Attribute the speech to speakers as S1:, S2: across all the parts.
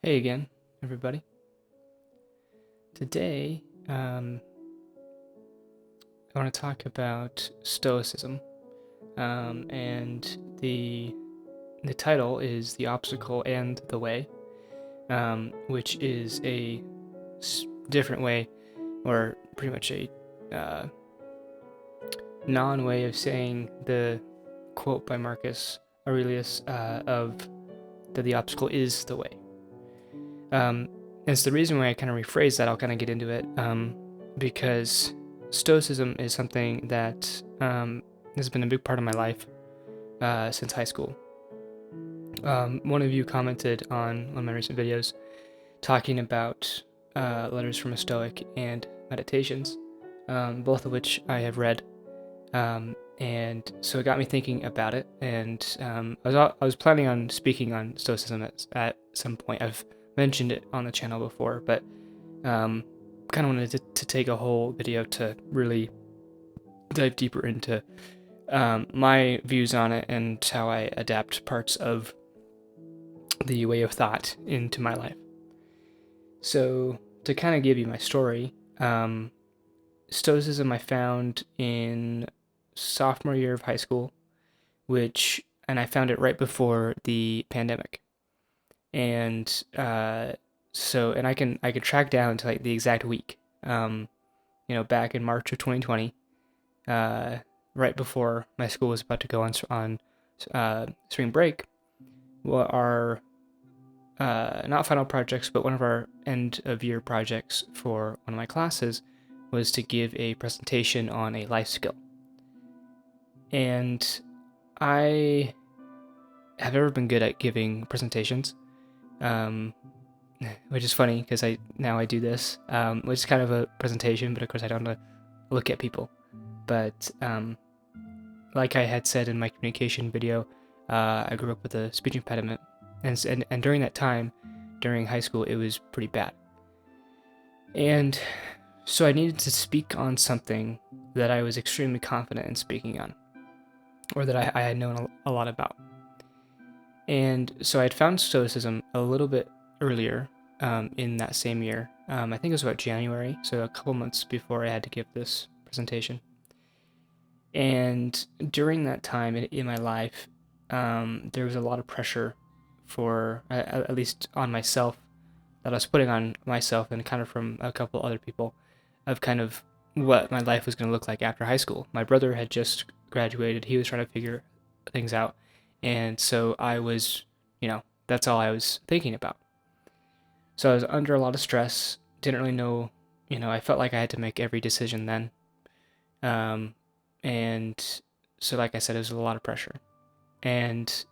S1: Hey again, everybody. Today, I want to talk about Stoicism, and the title is "The Obstacle and the Way," which is a different way, or pretty much a uh, non-way of saying the quote by Marcus Aurelius of that the obstacle is the way. And it's the reason why I kind of rephrase that. I'll kind of get into it because Stoicism is something that has been a big part of my life since high school. One of you commented on one of my recent videos talking about Letters from a Stoic and Meditations, both of which I have read. And so it got me thinking about it. And I was planning on speaking on Stoicism at some point. I've mentioned it on the channel before, but kind of wanted to take a whole video to really dive deeper into my views on it and how I adapt parts of the way of thought into my life. So to kind of give you my story, Stoicism I found in sophomore year of high school, and I found it right before the pandemic. And and I can track down to like the exact week. Back in March of 2020, right before my school was about to go on spring break. Well, our not final projects, but one of our end of year projects for one of my classes was to give a presentation on a life skill. And I have never been good at giving presentations, which is funny because I do this, which is kind of a presentation, but of course I don't look at people. But like I had said in my communication video, I grew up with a speech impediment, and during that time, during high school, it was pretty bad. And so I needed to speak on something that I was extremely confident in speaking on, or that I had known a lot about. And so I had found Stoicism a little bit earlier in that same year. I think it was about January, so a couple months before I had to give this presentation. And during that time in my life, there was a lot of pressure for, at least on myself, that I was putting on myself and kind of from a couple other people, of kind of what my life was going to look like after high school. My brother had just graduated. He was trying to figure things out. And so I was, that's all I was thinking about. So I was under a lot of stress, didn't really know, I felt like I had to make every decision then. And so, like I said, it was a lot of pressure. And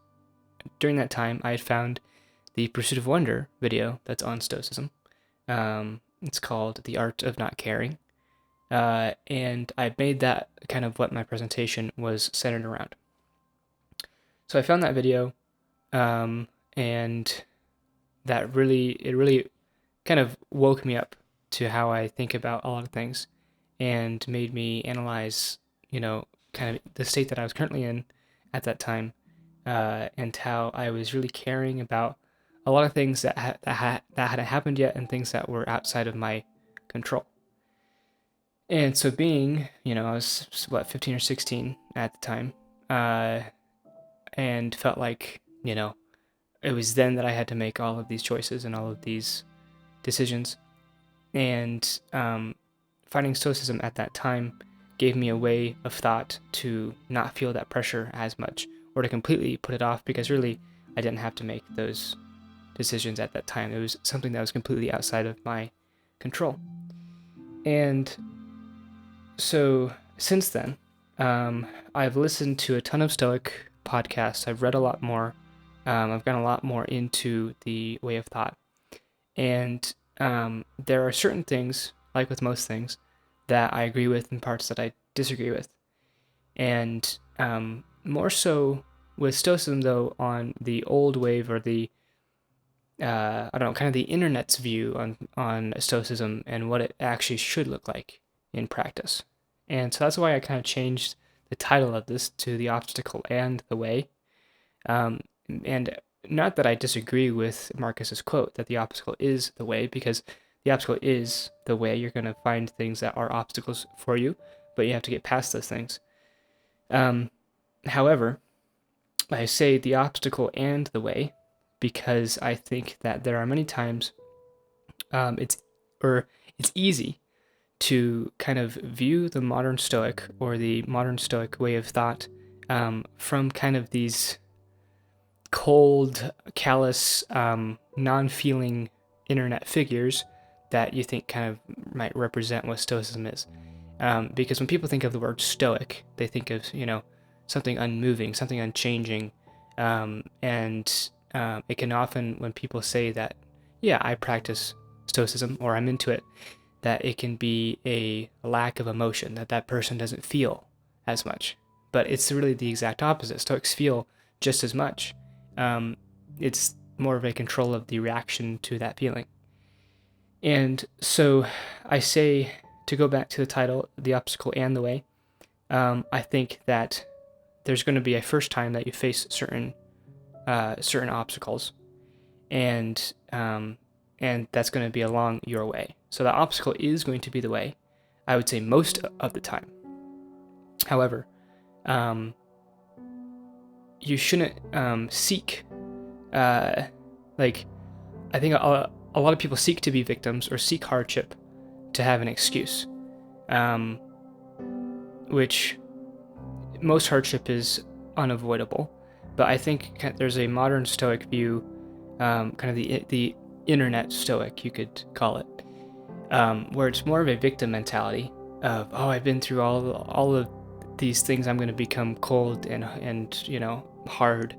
S1: during that time, I had found the Pursuit of Wonder video that's on Stoicism. It's called The Art of Not Caring. And I made that kind of what my presentation was centered around. So I found that video, and it really kind of woke me up to how I think about a lot of things, and made me analyze, kind of the state that I was currently in at that time, and how I was really caring about a lot of things that hadn't happened yet, and things that were outside of my control. And so being, I was 15 or 16 at the time, and felt like, it was then that I had to make all of these choices and all of these decisions. And finding Stoicism at that time gave me a way of thought to not feel that pressure as much, or to completely put it off, because really I didn't have to make those decisions at that time. It was something that was completely outside of my control. And so since then, I've listened to a ton of Stoic podcasts. I've read a lot more. I've gone a lot more into the way of thought. And there are certain things, like with most things, that I agree with and parts that I disagree with. And more so with Stoicism, though, on the old wave, or the, I don't know, kind of the internet's view on Stoicism and what it actually should look like in practice. And so that's why I kind of changed the title of this to The Obstacle and the Way. And not that I disagree with Marcus's quote that the obstacle is the way, because the obstacle is the way. You're going to find things that are obstacles for you, but you have to get past those things. However, I say the obstacle and the way because I think that there are many times it's easy to kind of view the modern Stoic or the modern Stoic way of thought from kind of these cold, callous, non-feeling internet figures that you think kind of might represent what Stoicism is. Because when people think of the word Stoic, they think of, something unmoving, something unchanging. And it can often, when people say that, yeah, I practice Stoicism or I'm into it, that it can be a lack of emotion, that person doesn't feel as much. But it's really the exact opposite. Stoics feel just as much. It's more of a control of the reaction to that feeling. And so I say, to go back to the title, The Obstacle and the Way, I think that there's going to be a first time that you face certain obstacles, and that's going to be along your way. So the obstacle is going to be the way, I would say most of the time. However, you shouldn't seek, I think a lot of people seek to be victims or seek hardship to have an excuse, which most hardship is unavoidable. But I think there's a modern Stoic view, kind of the internet Stoic, you could call it, where it's more of a victim mentality of, oh, I've been through all of these things, I'm going to become cold and hard,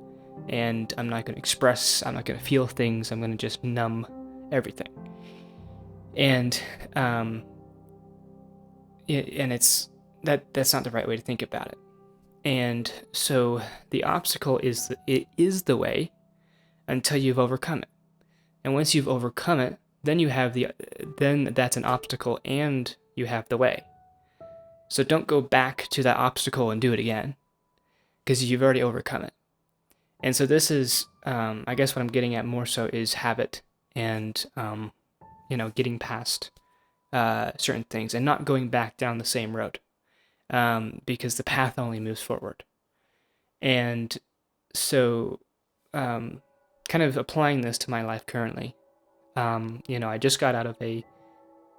S1: and I'm not going to express, I'm not going to feel things, I'm going to just numb everything. And it's that's not the right way to think about it. And so the obstacle is the way until you've overcome it. And once you've overcome it, then that's an obstacle and you have the way. So don't go back to that obstacle and do it again, because you've already overcome it. And so this is, I guess what I'm getting at more so is habit and, getting past certain things and not going back down the same road, because the path only moves forward. And so, kind of applying this to my life currently, I just got out of a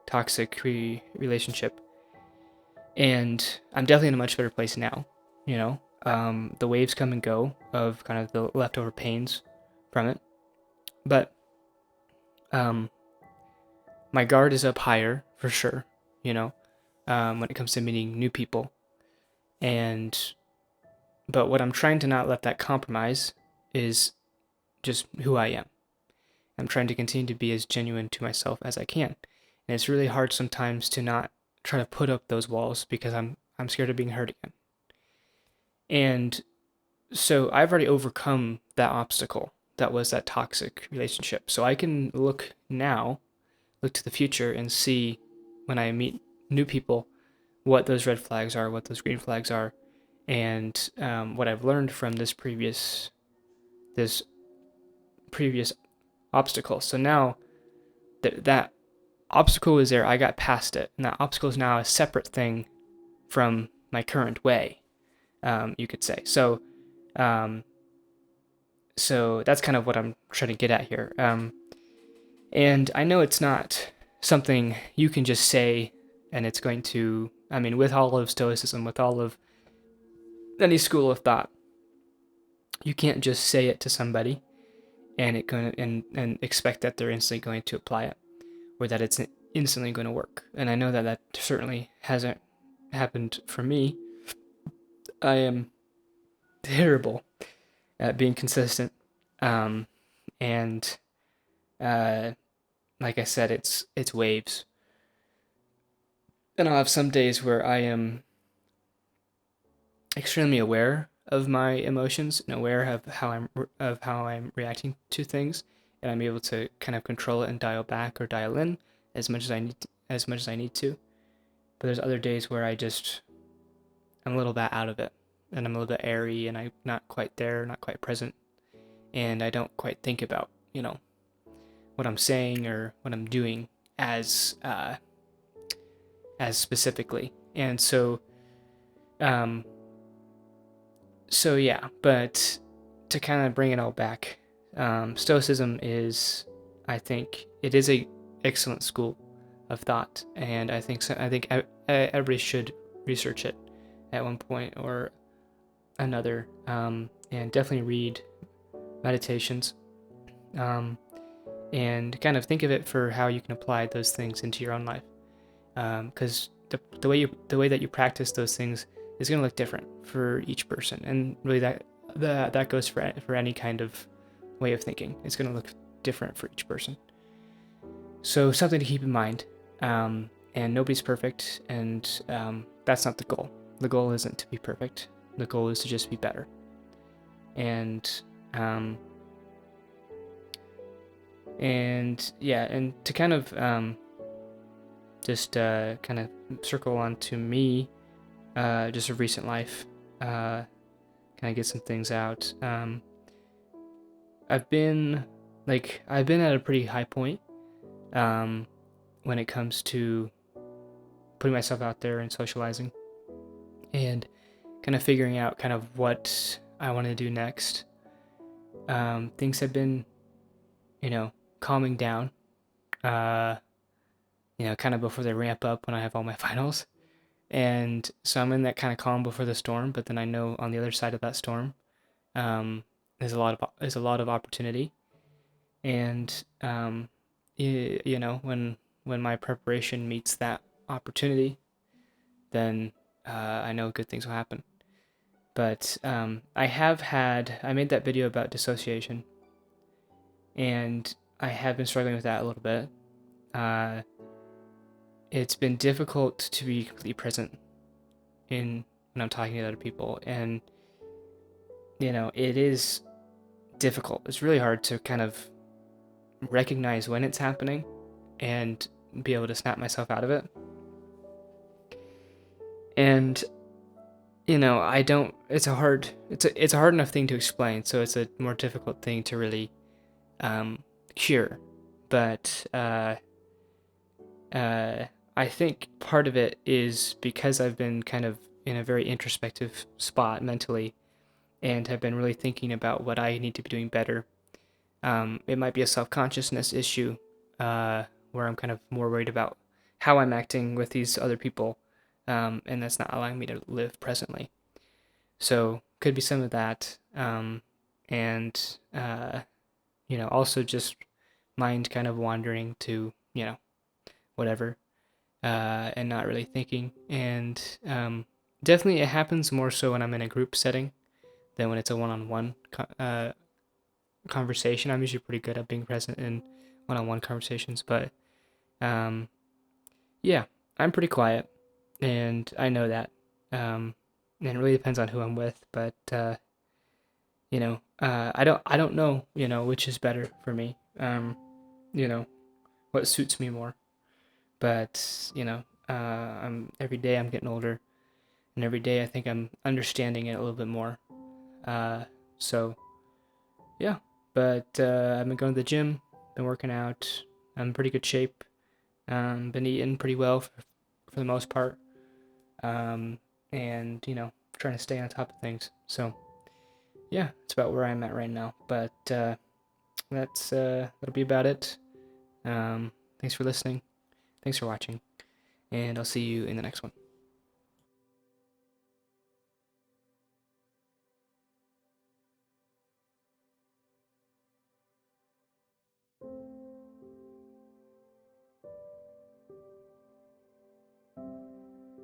S1: toxic relationship, and I'm definitely in a much better place now. The waves come and go of kind of the leftover pains from it, but my guard is up higher for sure, when it comes to meeting new people. But what I'm trying to not let that compromise is just who I am. I'm trying to continue to be as genuine to myself as I can. And it's really hard sometimes to not try to put up those walls because I'm scared of being hurt again. And so I've already overcome that obstacle that was that toxic relationship. So I can look to the future and see when I meet new people what those red flags are, what those green flags are, and what I've learned from this previous obstacle. So now that obstacle was there, I got past it, and that obstacle is now a separate thing from my current way, you could say. So that's kind of what I'm trying to get at here. And I know it's not something you can just say and it's going to, with all of Stoicism, with all of any school of thought, you can't just say it to somebody and expect that they're instantly going to apply it, or that it's instantly going to work. And I know that certainly hasn't happened for me. I am terrible at being consistent, and like I said, it's waves. And I'll have some days where I am extremely aware of my emotions and aware of how I'm reacting to things, and I'm able to kind of control it and dial back or dial in as much as I need to. But there's other days where I'm a little bit out of it, and I'm a little bit airy, and I'm not quite there, not quite present. and I don't quite think about, what I'm saying or what I'm doing as specifically. And um, yeah, but to kind of bring it all back, Stoicism is, I think, it is a excellent school of thought, and I think everybody should research it at one point or another, and definitely read meditations, and kind of think of it for how you can apply those things into your own life, because the way that you practice those things is going to look different for each person, and really that goes for any kind of way of thinking. It's going to look different for each person. So something to keep in mind. And nobody's perfect, and that's not the goal. The goal isn't to be perfect. The goal is to just be better. And yeah, and to kind of just kind of circle on to me, just a recent life, kind of get some things out. I've been at a pretty high point when it comes to putting myself out there and socializing, and kind of figuring out kind of what I want to do next. Things have been, calming down, kind of before they ramp up when I have all my finals. And so I'm in that kind of calm before the storm, but then I know on the other side of that storm, there's a lot of opportunity. And when my preparation meets that opportunity, then I know good things will happen. But I made that video about dissociation, and I have been struggling with that a little bit. It's been difficult to be completely present when I'm talking to other people, and it is difficult. It's really hard to kind of recognize when it's happening and be able to snap myself out of it. And I don't. It's a hard enough thing to explain, so it's a more difficult thing to really cure. But I think part of it is because I've been kind of in a very introspective spot mentally, and have been really thinking about what I need to be doing better. It might be a self-consciousness issue, where I'm kind of more worried about how I'm acting with these other people, and that's not allowing me to live presently. So could be some of that, and also just mind kind of wandering to whatever, and not really thinking. And definitely it happens more so when I'm in a group setting than when it's a one-on-one conversation. I'm usually pretty good at being present in one-on-one conversations, but yeah, I'm pretty quiet, and I know that. And it really depends on who I'm with, but I don't know, which is better for me. What suits me more. But every day I'm getting older, and every day I think I'm understanding it a little bit more. So yeah, but I've been going to the gym, been working out. I'm in pretty good shape. Been eating pretty well for the most part. And trying to stay on top of things. So yeah, it's about where I'm at right now. But that'll be about it. Thanks for listening. Thanks for watching, and I'll see you in the next one.